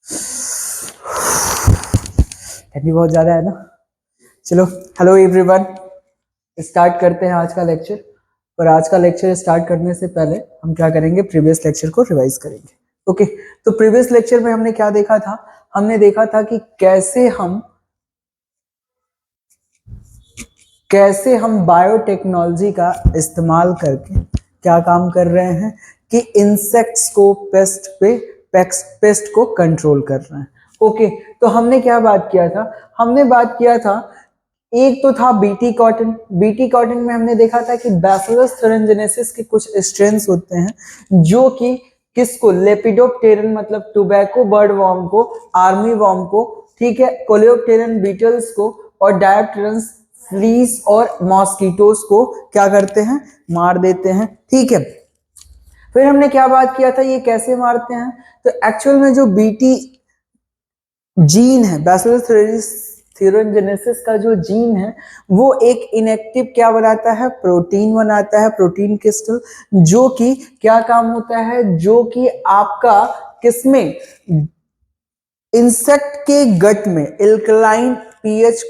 ठंडी बहुत ज्यादा है ना। चलो, हेलो एवरीवन, स्टार्ट करते हैं आज का लेक्चर। और आज का लेक्चर स्टार्ट करने से पहले हम क्या करेंगे, प्रीवियस लेक्चर को रिवाइज करेंगे। ओके, तो प्रीवियस लेक्चर में हमने क्या देखा था? हमने देखा था कि कैसे हम बायोटेक्नोलॉजी का इस्तेमाल करके क्या काम कर रहे हैं कि इंसेक्ट्स को पेस्ट को कंट्रोल कर रहे हैं। ओके, तो हमने क्या बात किया था? हमने बात किया था, एक तो था बीटी कॉटन। बीटी कॉटन में हमने देखा था कि बैसिलस thuringiensis के कुछ स्ट्रेन्स होते हैं जो कि किसको, लेपिडोप्टेरन मतलब टोबैको बर्ड वॉर्म को, आर्मी वॉर्म को, ठीक है, कोलियोप्टेरन बीटल्स को और डायोप्टेरन्स फ्लीस और मॉस्किटोस को क्या करते हैं, मार देते हैं। ठीक है, फिर हमने क्या बात किया था, ये कैसे मारते हैं? तो एक्चुअल में जो बीटी जीन है, बैसिलस thuringiensis का जो जीन है, वो एक इनएक्टिव क्या बनाता है, प्रोटीन बनाता है, प्रोटीन क्रिस्टल, जो कि क्या काम होता है, जो कि आपका किसमें, इंसेक्ट के गट में एल्कलाइन पीएच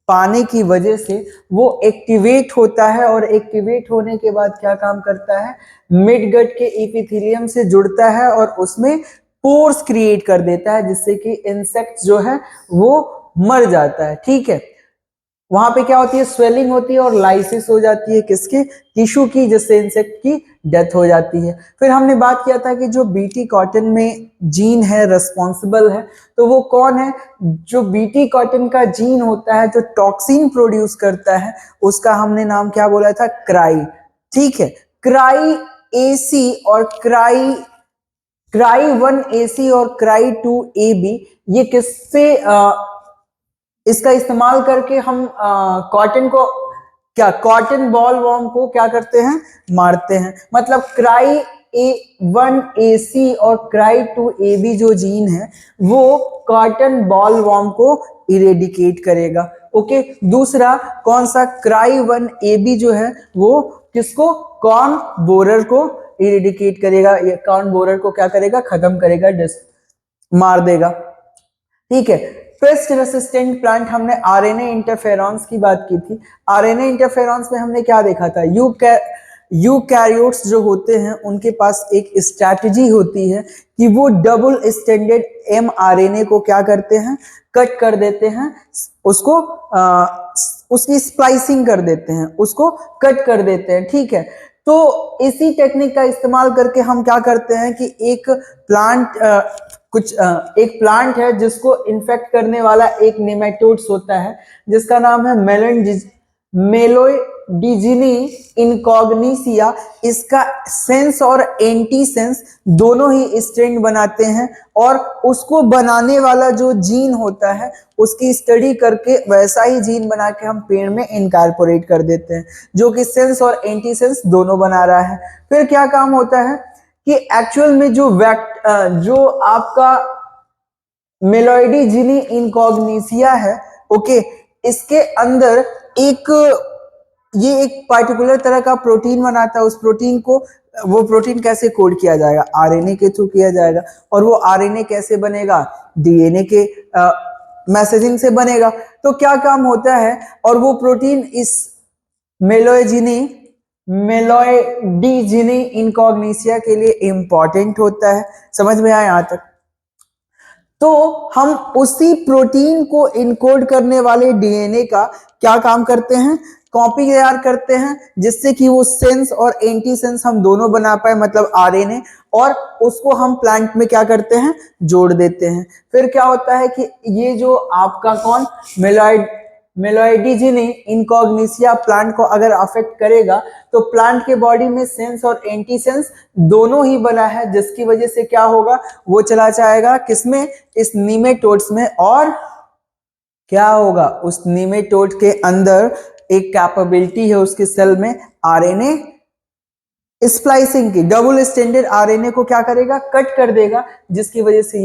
पाने की वजह से वो एक्टिवेट होता है और एक्टिवेट होने के बाद क्या काम करता है, मिड गट के एपिथेलियम से जुड़ता है और उसमें पोर्स क्रिएट कर देता है, जिससे कि इंसेक्ट जो है वो मर जाता है। ठीक है, वहां पे क्या होती है, स्वेलिंग होती है और लाइसिस हो जाती है, किसके, टिश्यू की, जिससे इंसेक्ट की डेथ हो जाती है। फिर हमने बात किया था कि जो बीटी कॉटन में जीन है रिस्पॉन्सिबल है, तो वो कौन है? जो बीटी कॉटन का जीन होता है जो टॉक्सिन प्रोड्यूस करता है, उसका हमने नाम क्या बोला था, क्राई। ठीक है, क्राई एसी और क्राई 1AC और क्राई 2AB, ये किससे इसका इस्तेमाल करके हम कॉटन को क्या, कॉटन बॉल वॉर्म को क्या करते हैं, मारते हैं। मतलब क्राई 1AC और क्राई 2AB जो जीन है वो कॉटन बॉल वॉर्म को इरेडिकेट करेगा। ओके, दूसरा कौन सा, क्राई 1AB जो है वो किसको, कॉर्न बोरर को इरेडिकेट करेगा। ये कॉर्न बोरर को क्या करेगा, खत्म करेगा, मार देगा। ठीक है, पेस्ट रेसिस्टेंट प्लांट, हमने आरएनए इंटरफेरॉन्स की बात की थी। आरएनए इंटरफेरॉन्स में हमने क्या देखा था, यूकैरियोट्स जो होते हैं उनके पास एक स्ट्रैटेजी होती है कि वो डबल स्टैंडर्ड mRNA को क्या करते हैं, कट कर देते हैं, उसको उसकी स्प्लाइसिंग कर देते हैं, उसको कट कर देते हैं। ठीक है, तो इसी टेक्निक का इस्तेमाल करके हम क्या करते हैं कि एक प्लांट है जिसको इन्फेक्ट करने वाला एक नेमेटोड्स होता है जिसका नाम है मेलोडिजिनी इनकॉग्निसिया। इसका सेंस और एंटी सेंस दोनों ही स्ट्रेन बनाते हैं और उसको बनाने वाला जो जीन होता है उसकी स्टडी करके वैसा ही जीन बना के हम पेड़ में इनकॉर्पोरेट कर देते हैं, जो कि सेंस और एंटी सेंस दोनों बना रहा है। फिर क्या काम होता है कि एक्चुअल में जो आपका मेलोडिजिनी इनकॉग्निसिया है, ओके, इसके अंदर ये एक पार्टिकुलर तरह का प्रोटीन बनाता है। उस प्रोटीन को, वो प्रोटीन कैसे कोड किया जाएगा, आरएनए के थ्रू किया जाएगा। और वो आरएनए कैसे बनेगा, डीएनए के मैसेजिंग से बनेगा। तो क्या काम होता है, और वो प्रोटीन इस मेलोडिजिनी इनकॉग्निसिया के लिए इंपॉर्टेंट होता है। समझ में आया यहां तक? तो हम उसी प्रोटीन को इनकोड करने वाले डीएनए का क्या काम करते हैं, कॉपी तैयार करते हैं, जिससे कि वो सेंस और एंटी सेंस हम दोनों बना पाए, मतलब आरएनए, और उसको हम प्लांट में क्या करते हैं, जोड़ देते हैं। फिर क्या होता है कि ये जो आपका कौन, मेलोडिजिनी इनकॉग्निसिया प्लांट को अगर अफेक्ट करेगा तो प्लांट के बॉडी में सेंस और एंटी सेंस दोनों ही बना है, जिसकी वजह से क्या होगा, वो चला जाएगा किसमें, इस नीमेटोड्स में। और क्या होगा, उस नीमेटोड के अंदर एक कैपेबिलिटी है उसके सेल में, आरएनए स्प्लाइसिंग की, डबल स्टैंडर्ड आरएनए को क्या करेगा, कट कर देगा, जिसकी वजह से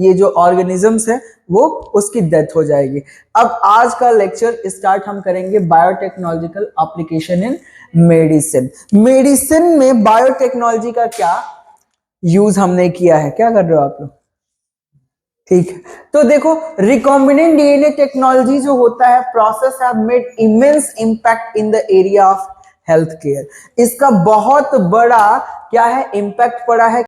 ये जो ऑर्गेनिजम्स है वो उसकी डेथ हो जाएगी। अब आज का लेक्चर स्टार्ट हम करेंगे biotechnological application in medicine. Medicine में बायोटेक्नोलॉजी का क्या यूज हमने किया है, क्या कर रहे हो आप लोग? ठीक है, तो देखो रिकॉम्बिनेंट डीएनए टेक्नोलॉजी जो होता है process have made immense impact in the area of health care. इसका बहुत बड़ा क्या है इम्पैक्ट पड़ा है